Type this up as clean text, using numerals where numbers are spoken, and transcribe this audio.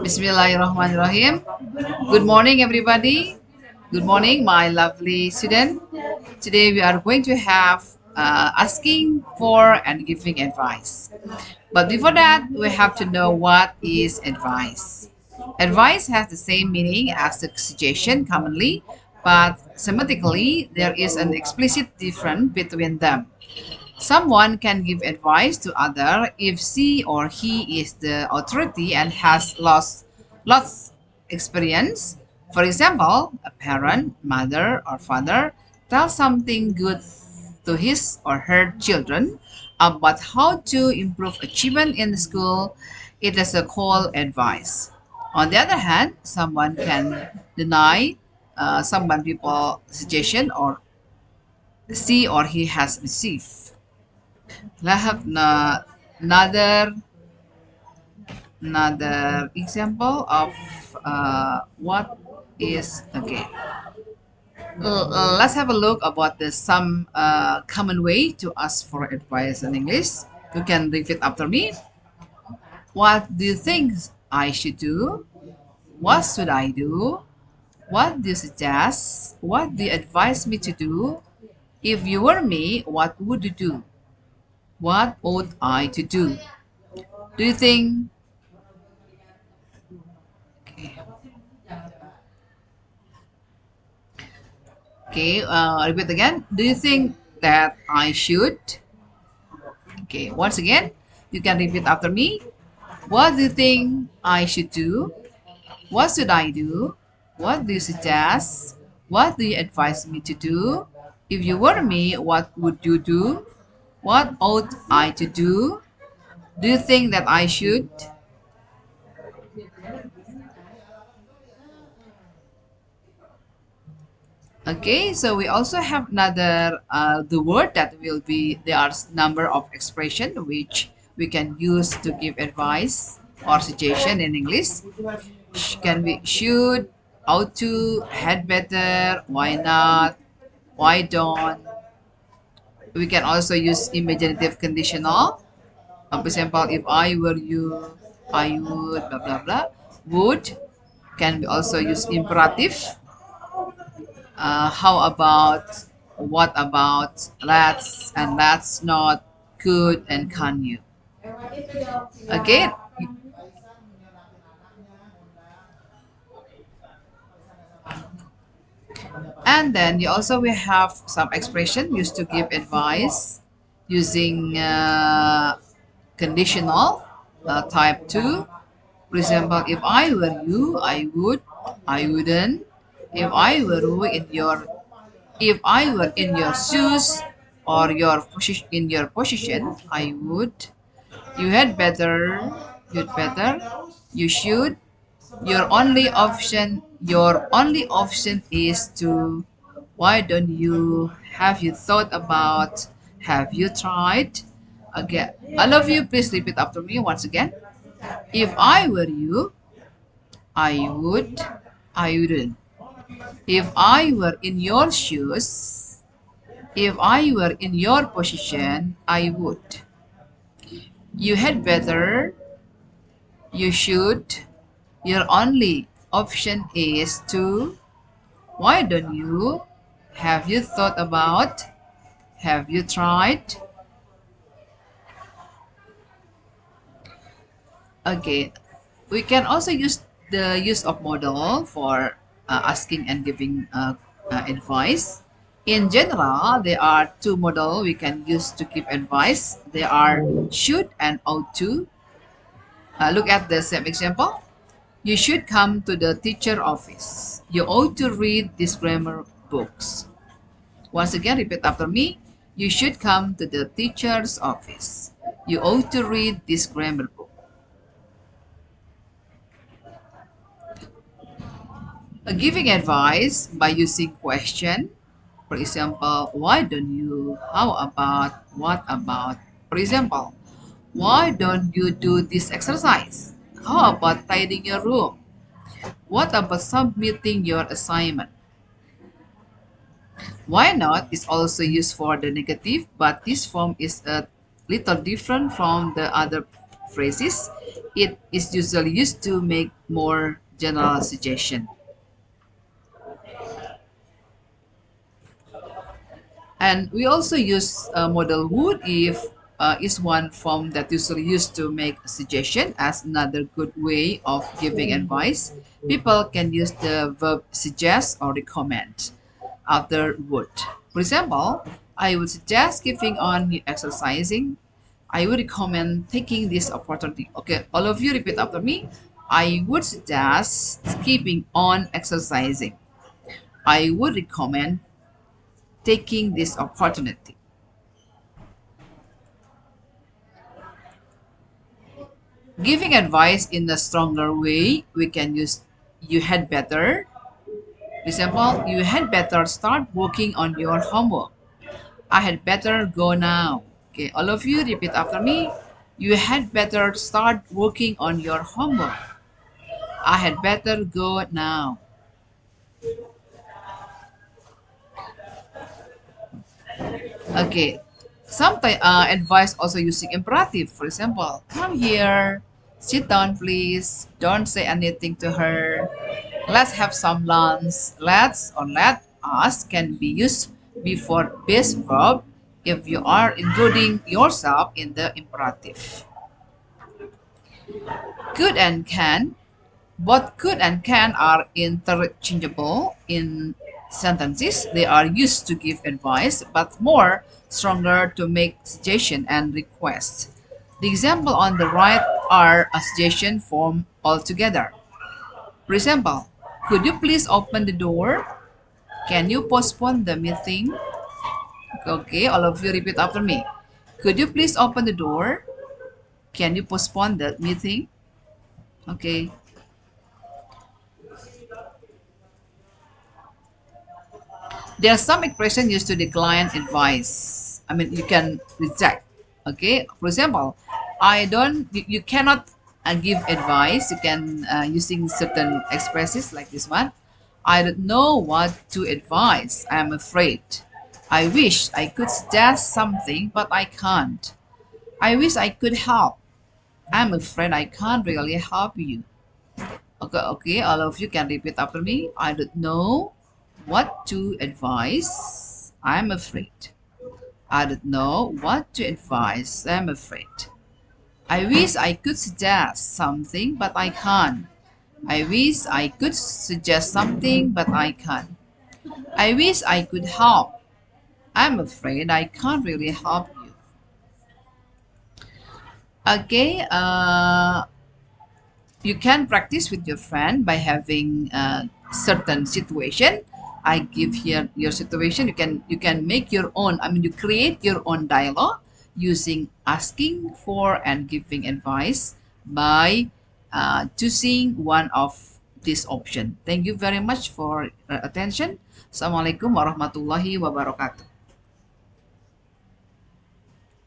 Bismillahirrahmanirrahim. Good morning, everybody. Good morning, my lovely student. Today we are going to have asking for and giving advice. But before that, we have to know what is advice. Advice has the same meaning as the suggestion commonly, but semantically, there is an explicit difference between them. Someone can give advice to other if she or he is the authority and has lots experience. For example, a parent, mother, or father tells something good to his or her children about how to improve achievement in school. It is a call advice. On the other hand, someone can deny someone people suggestion or she or he has received. I have another example of what is okay. Let's have a look about the some common way to ask for advice in English. You can repeat after me. What do you think I should do? What should I do? What do you suggest? What do you advise me to do? If you were me, what would you do? What ought I to do? Do you think Okay, repeat again. Do you think that I should? Okay, once again, you can repeat after me. What do you think I should do? What should I do? What do you suggest? What do you advise me to do? If you were me, what would you do? What ought I to do? Do you think that I should? Okay, so we also have another the word that will be there are number of expression which we can use to give advice or suggestion in English. Can be should, ought to, had better, why not, why don't. We can also use imaginative conditional. For example, if I were you, I would blah blah blah. Would can be also use imperative. How about, what about, let's and let's not, could and can you. Okay, and then you also will have some expression used to give advice using conditional type 2. For example, if I were you, I would, I wouldn't. If I were you in your, if I were in your shoes or your position in your position, I would. You had better, you'd better, you should. Your only option is to. Why don't you? Have you thought about? Have you tried? Again, all of you, please repeat after me once again. If I were you, I would, I wouldn't. If I were in your shoes, if I were in your position, I would. You had better, you should. Your only option is to. Why don't you? Have you thought about? Have you tried? Okay, we can also use the use of model for asking and giving advice. In general, there are two model we can use to give advice. They are should and ought to. Look at the same example. You should come to the teacher office. You ought to read these grammar books. Once again, repeat after me. You should come to the teacher's office. You ought to read this grammar book. Giving advice by using question. For example, why don't you? How about? What about? For example, why don't you do this exercise? How about tidying your room? What about submitting your assignment? Why not is also used for the negative, but this form is a little different from the other phrases. It is usually used to make more general suggestion. And we also use modal would if is one form that usually used to make a suggestion as another good way of giving advice. People can use the verb suggest or recommend after would. For example, I would suggest keeping on exercising. I would recommend taking this opportunity. Okay, all of you repeat after me. I would suggest keeping on exercising. I would recommend taking this opportunity. Giving advice in a stronger way, we can use you had better. For example, you had better start working on your homework. I had better go now. Okay, all of you repeat after me. You had better start working on your homework. I had better go now. Okay, sometimes advice also using imperative. For example, come here, sit down, please. Don't say anything to her. Let's have some lunch. Let's or let us can be used before base verb if you are including yourself in the imperative. Could and can. Both could and can are interchangeable in sentences. They are used to give advice, but more stronger to make suggestion and requests. The example on the right are a suggestion form altogether. For example, could you please open the door? Can you postpone the meeting? Okay, all of you repeat after me. Could you please open the door? Can you postpone the meeting? Okay. There are some expressions used to decline advice. I mean, you can reject. Okay. For example, I don't. You cannot give advice. You can using certain expressions like this one. I don't know what to advise. I'm afraid. I wish I could suggest something, but I can't. I wish I could help. I'm afraid I can't really help you. Okay, okay, all of you can repeat after me. I don't know what to advise. I'm afraid. I don't know what to advise. I'm afraid. I wish I could suggest something, but I can't. I wish I could suggest something, but I can't. I wish I could help. I'm afraid I can't really help you. Okay, you can practice with your friend by having a certain situation. I give here your situation. You can make your own. I mean, you create your own dialogue using asking for and giving advice by choosing one of this option. Thank you very much for attention. Assalamualaikum warahmatullahi wabarakatuh.